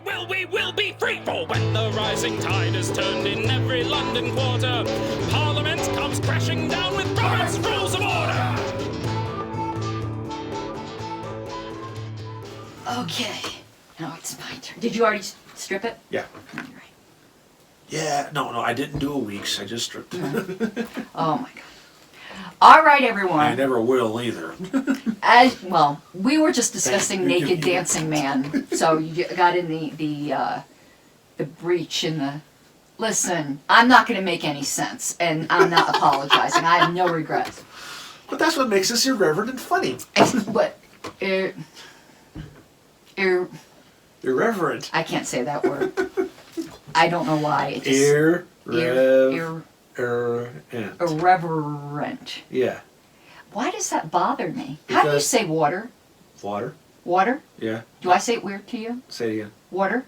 we will be free. For when the rising tide is turned in every London quarter, Parliament comes crashing down with Robert's Rules of Order. Okay. Now it's my turn. Did you already strip it? Yeah. All right. Yeah, no, I didn't do a week's. I just stripped it. Oh my God. All right, everyone. I never will either. Well, we were just discussing Thank you. Naked Dancing Man, so you got in the breach in the. Listen, I'm not going to make any sense, and I'm not apologizing. I have no regrets. But that's what makes us irreverent and funny. But Irreverent. I can't say that word. I don't know why. It just, irreverent. Yeah. Why does that bother me? How do you say water? Water. Water? Yeah. Do I say it weird to you? Say it again. Water?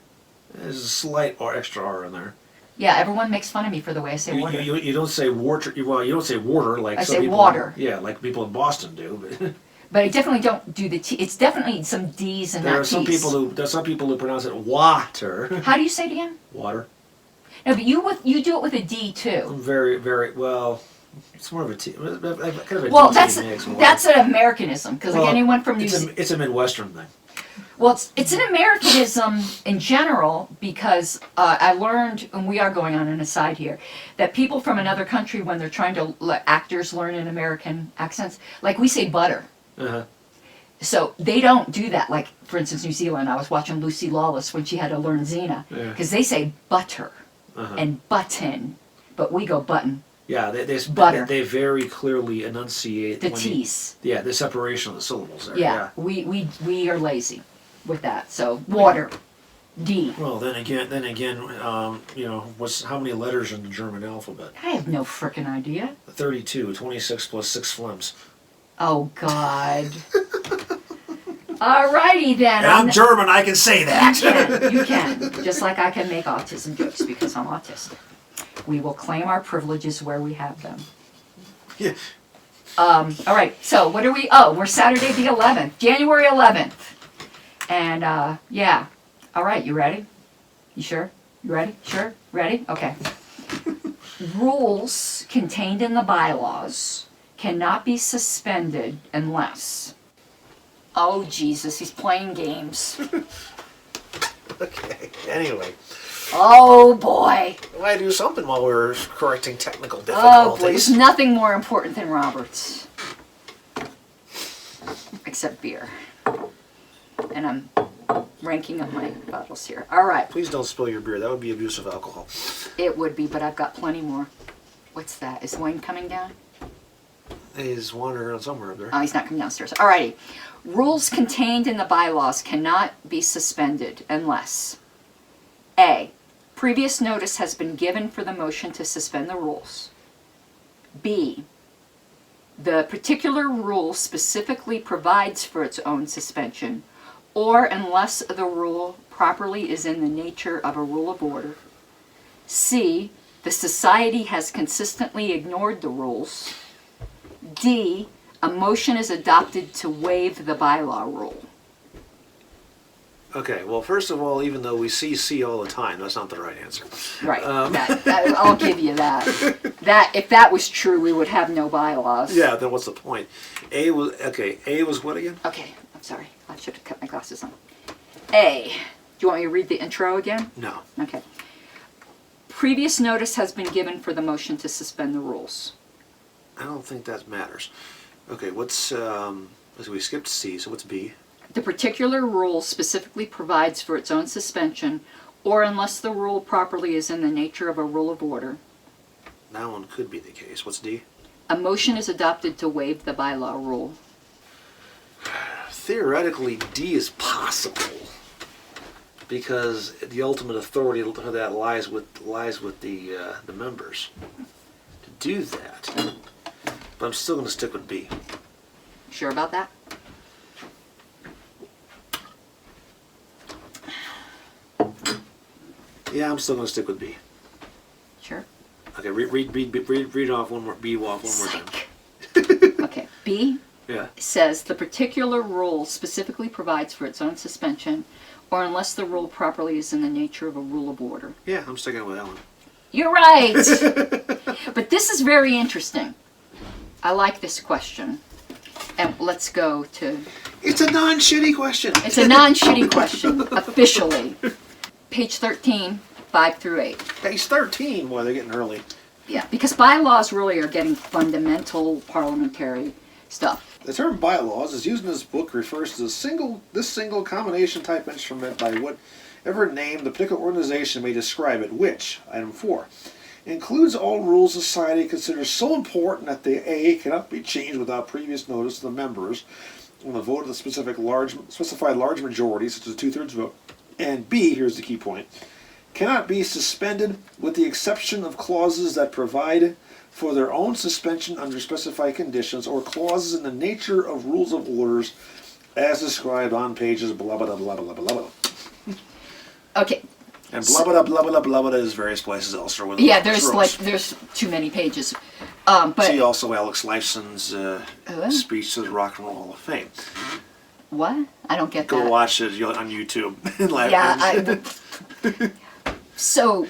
There's a slight or extra R in there. Yeah, everyone makes fun of me for the way I say water. You don't say water. Well, you don't say water like I some say people. water. Yeah, like people in Boston do. But But I definitely don't do the T. It's definitely some D's and there not are some T's. there's some people who pronounce it water. How do you say it again? Water. No, but you do it with a D too. Very, very well. It's more of a T. Kind of a Well, DT mix. that's an Americanism because like anyone from New Zealand. It's a Midwestern thing. Well, it's an Americanism in general because I learned, and we are going on an aside here, that people from another country, when they're trying to let actors learn in American accents, like we say butter. Uh-huh. So they don't do that. Like, for instance, New Zealand, I was watching Lucy Lawless when she had to learn Xena because they say butter and button, but we go button. Yeah, Butter. they very clearly enunciate The T's. The separation of the syllables there. Yeah. We are lazy with that. So water, D. Well, then again, how many letters in the German alphabet? I have no frickin' idea. 32, 26 plus 6 phlegms. Oh God. Alrighty then. And I'm German, I can say that. You can. Just like I can make autism jokes because I'm autistic. We will claim our privileges where we have them. Yeah. All right. So what are we? Oh, we're Saturday the 11th, January 11th, and yeah. All right. You ready? You sure? You ready? Sure? Ready? Okay. Rules contained in the bylaws cannot be suspended unless. Oh Jesus, he's playing games. Okay. Anyway. Oh boy. Why do something while we're correcting technical Oh difficulties? boy, there's nothing more important than Roberts. Except beer. And I'm ranking up my bottles here. All right. Please don't spill your beer. That would be abuse of alcohol. It would be, but I've got plenty more. What's that? Is Wayne coming down? He's wandering around somewhere up there. Oh, he's not coming downstairs. All righty. Rules contained in the bylaws cannot be suspended unless A. Previous notice has been given for the motion to suspend the rules. B. The particular rule specifically provides for its own suspension, or unless the rule properly is in the nature of a rule of order. C. The society has consistently ignored the rules. D. A motion is adopted to waive the bylaw rule. Okay, well, first of all, even though we see C all the time, that's not the right answer. Right. That, I'll give you that. That if that was true, we would have no bylaws. Yeah, then what's the point? A was what again? Okay, I'm sorry. I should have cut my glasses on. A. Do you want me to read the intro again? No. Okay. Previous notice has been given for the motion to suspend the rules. I don't think that matters. Okay, what's we skipped C, so what's B? The particular rule specifically provides for its own suspension, or unless the rule properly is in the nature of a rule of order. That one could be the case. What's D? A motion is adopted to waive the bylaw rule. Theoretically, D is possible because the ultimate authority of that lies with the members to do that. But I'm still going to stick with B. Sure about that? Yeah, I'm still going to stick with B. Sure. Okay, read off one more. B off one more time. Okay. B. Yeah. says the particular rule specifically provides for its own suspension, or unless the rule properly is in the nature of a rule of order. Yeah, I'm sticking with that one. You're right. But this is very interesting. I like this question. And let's go to... It's a non-shitty question. It's a non-shitty question, officially. Page 13, 5 through 8. Page 13. Boy, they're getting early. Yeah, because bylaws really are getting fundamental parliamentary stuff. The term bylaws, as used in this book, refers to this single combination type instrument by whatever name the particular organization may describe it, which, item 4, includes all rules society considers so important that they A, cannot be changed without previous notice to the members on the vote of the specified large majority, such as a 2/3 vote, and B, here's the key point, cannot be suspended with the exception of clauses that provide for their own suspension under specified conditions or clauses in the nature of rules of orders as described on pages blah blah blah blah blah blah. Okay. And blah blah blah blah blah blah is various places elsewhere. With Yeah, there's too many pages. But see also Alex Lifeson's speech to the Rock and Roll Hall of Fame. What? I don't get Go that. watch it on YouTube. Yeah. So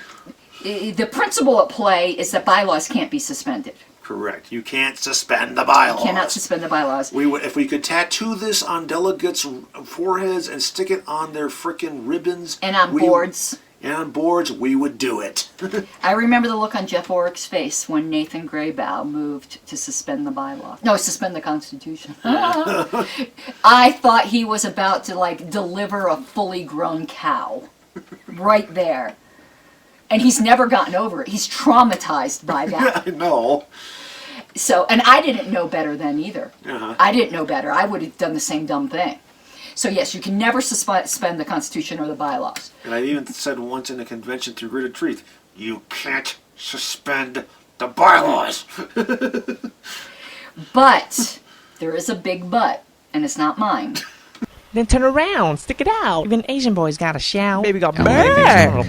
the principle at play is that bylaws can't be suspended. Correct. You can't suspend the bylaws. Cannot suspend the bylaws. If we could tattoo this on delegates' foreheads and stick it on their frickin' ribbons And on boards. And on boards, we would do it. I remember the look on Jeff Orrick's face when Nathan Graybow moved to suspend the bylaw. No, suspend the Constitution. I thought he was about to deliver a fully grown cow. Right there. And he's never gotten over it. He's traumatized by that. I know. So, and I didn't know better then either. Uh-huh. I didn't know better. I would have done the same dumb thing. So yes, you can never suspend the Constitution or the bylaws. And I even said once in the convention through Gritted Truth, you can't suspend the bylaws. But there is a big but, and it's not mine. Then turn around, stick it out. Even Asian boys got a shout. Baby got back.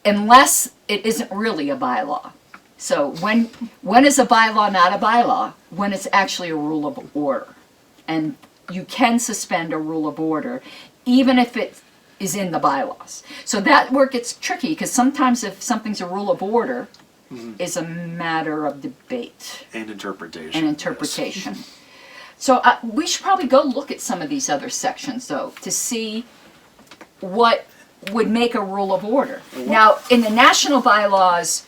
Unless it isn't really a bylaw. So when is a bylaw not a bylaw? When it's actually a rule of order. And you can suspend a rule of order even if it is in the bylaws. So that where it gets tricky, because sometimes if something's a rule of order, is a matter of debate. And interpretation. And interpretation. Yes. So we should probably go look at some of these other sections, though, to see what would make a rule of order. Now, in the national bylaws,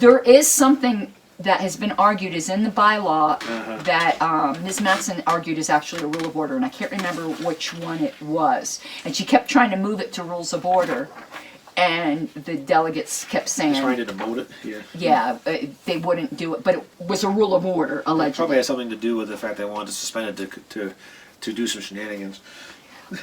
there is something that has been argued is in the bylaw that Ms. Matson argued is actually a rule of order, and I can't remember which one it was. And she kept trying to move it to rules of order, and the delegates kept saying... Trying to demote it? Yeah, they wouldn't do it, but it was a rule of order, allegedly. It probably has something to do with the fact they wanted to suspend it to do some shenanigans.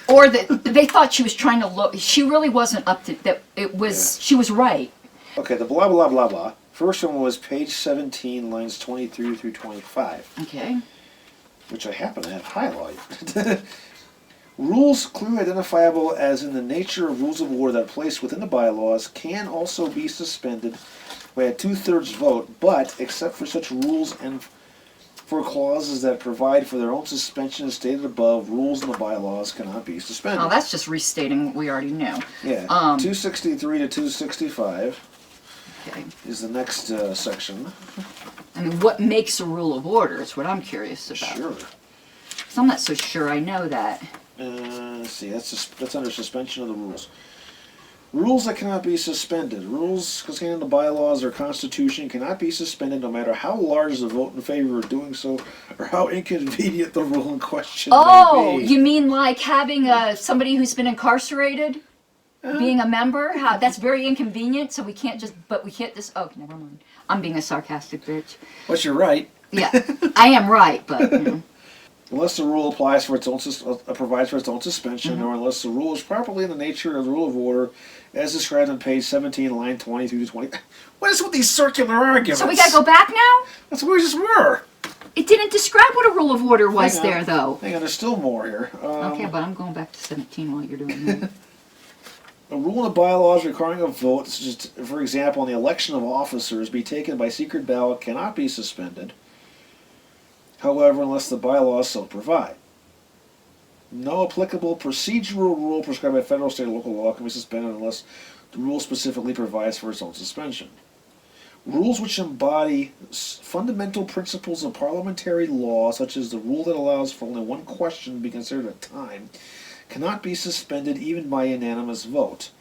Or that they thought she was trying to look... She really wasn't up to... that. It was... Yeah. She was right. Okay, the blah, blah, blah, blah. First one was page 17, lines 23 through 25. Okay. Which I happen to have highlighted. Rules clearly identifiable as in the nature of rules of order that are placed within the bylaws can also be suspended by a 2/3 vote, but except for such rules and for clauses that provide for their own suspension as stated above, rules in the bylaws cannot be suspended. Oh, that's just restating what we already knew. Yeah. 263 to 265. Okay. Is the next section. I mean, what makes a rule of order is what I'm curious about. Sure. So I'm not so sure I know that. Let's see, that's under suspension of the rules. Rules that cannot be suspended. Rules contained in the bylaws or constitution cannot be suspended no matter how large the vote in favor of doing so or how inconvenient the rule in question may be. You mean like having somebody who's been incarcerated? Being a member, that's very inconvenient, so we can't we can't oh, never mind. I'm being a sarcastic bitch. But you're right. Yeah, I am right, but, you know. Unless the rule applies for its own, provides for its own suspension, or unless the rule is properly in the nature of the rule of order, as described on page 17, line 20 through 20. What is with these circular arguments? So we gotta go back now? That's where we just were. It didn't describe what a rule of order was there, though. Hang on, there's still more here. Okay, but I'm going back to 17 while you're doing that. A rule in the bylaws requiring a vote, such as, for example, on the election of officers, be taken by secret ballot cannot be suspended. however, unless the bylaws so provide. No applicable procedural rule prescribed by federal, state, or local law can be suspended unless the rule specifically provides for its own suspension. Rules which embody fundamental principles of parliamentary law, such as the rule that allows for only one question to be considered at a time, cannot be suspended even by unanimous vote.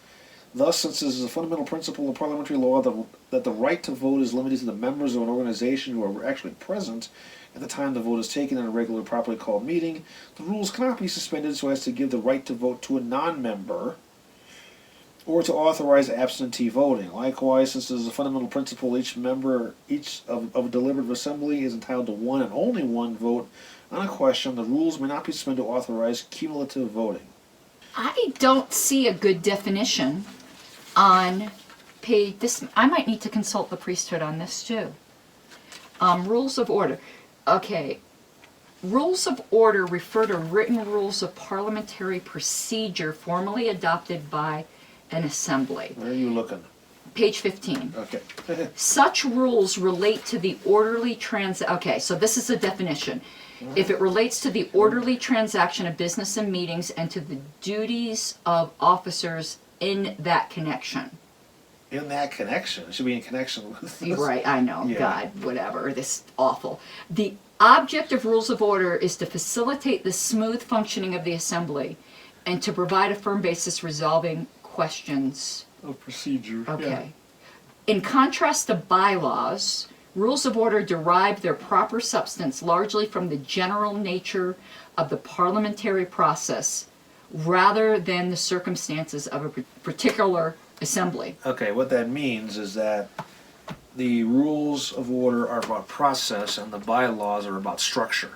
Thus, since it is a fundamental principle of parliamentary law that the right to vote is limited to the members of an organization who are actually present at the time the vote is taken in a regular, properly called meeting, the rules cannot be suspended so as to give the right to vote to a non-member or to authorize absentee voting. Likewise, since it is a fundamental principle, each member of a deliberative assembly is entitled to one and only one vote on a question, the rules may not be suspended to authorize cumulative voting. I don't see a good definition on page this. I might need to consult the priesthood on this too. Rules of order. Okay. Rules of order refer to written rules of parliamentary procedure formally adopted by an assembly. Where are you looking? Page 15. Okay. Such rules relate to the orderly okay, so this is a definition. If it relates to the orderly transaction of business and meetings and to the duties of officers in that connection. In that connection. It should be in connection with this. Right, I know. Yeah. God, whatever. This awful. The object of rules of order is to facilitate the smooth functioning of the assembly and to provide a firm basis resolving questions. Of procedure. Okay. In contrast to bylaws, rules of order derive their proper substance largely from the general nature of the parliamentary process rather than the circumstances of a particular assembly. Okay, what that means is that the rules of order are about process and the bylaws are about structure.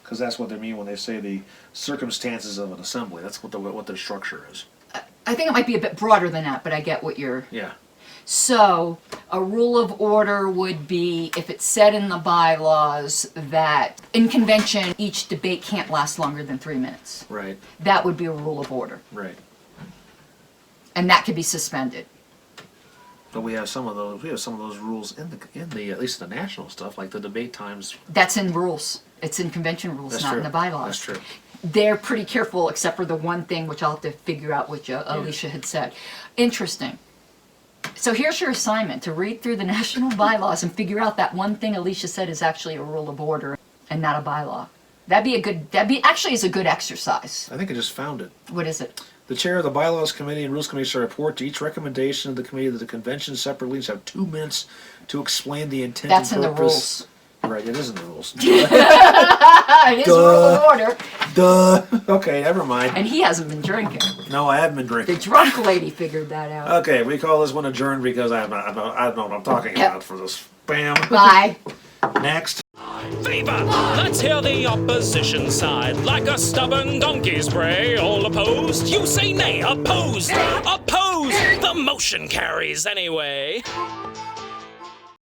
Because that's what they mean when they say the circumstances of an assembly. That's what their structure is. I think it might be a bit broader than that, but I get what you're... Yeah. So, a rule of order would be, if it's said in the bylaws that in convention each debate can't last longer than 3 minutes. Right. That would be a rule of order. Right. And that could be suspended. But we have some of those. We have some of those rules in the at least the national stuff, like the debate times. That's in rules. It's in convention rules, That's not true. in the bylaws. That's true. They're pretty careful, except for the one thing which I'll have to figure out, which Alicia had said. Interesting. So here's your assignment, to read through the national bylaws and figure out that one thing Alicia said is actually a rule of order and not a bylaw. Actually is a good exercise. I think I just found it. What is it? The chair of the bylaws committee and rules committee shall report to each recommendation of the committee that the convention separately shall have 2 minutes to explain the intent That's and in the purpose. rules. Right, it is in the rules. It is a rule of order, Duh. Okay, never mind. and he hasn't been drinking. No, I haven't been The drinking. drunk lady figured that out. Okay, we call this one adjourned because I don't know what I'm talking Yep. about for this. Bam. Bye. Next. Viva! Let's hear the opposition side. Like a stubborn donkey's bray. All opposed? You say nay. Opposed! Opposed! The motion carries anyway.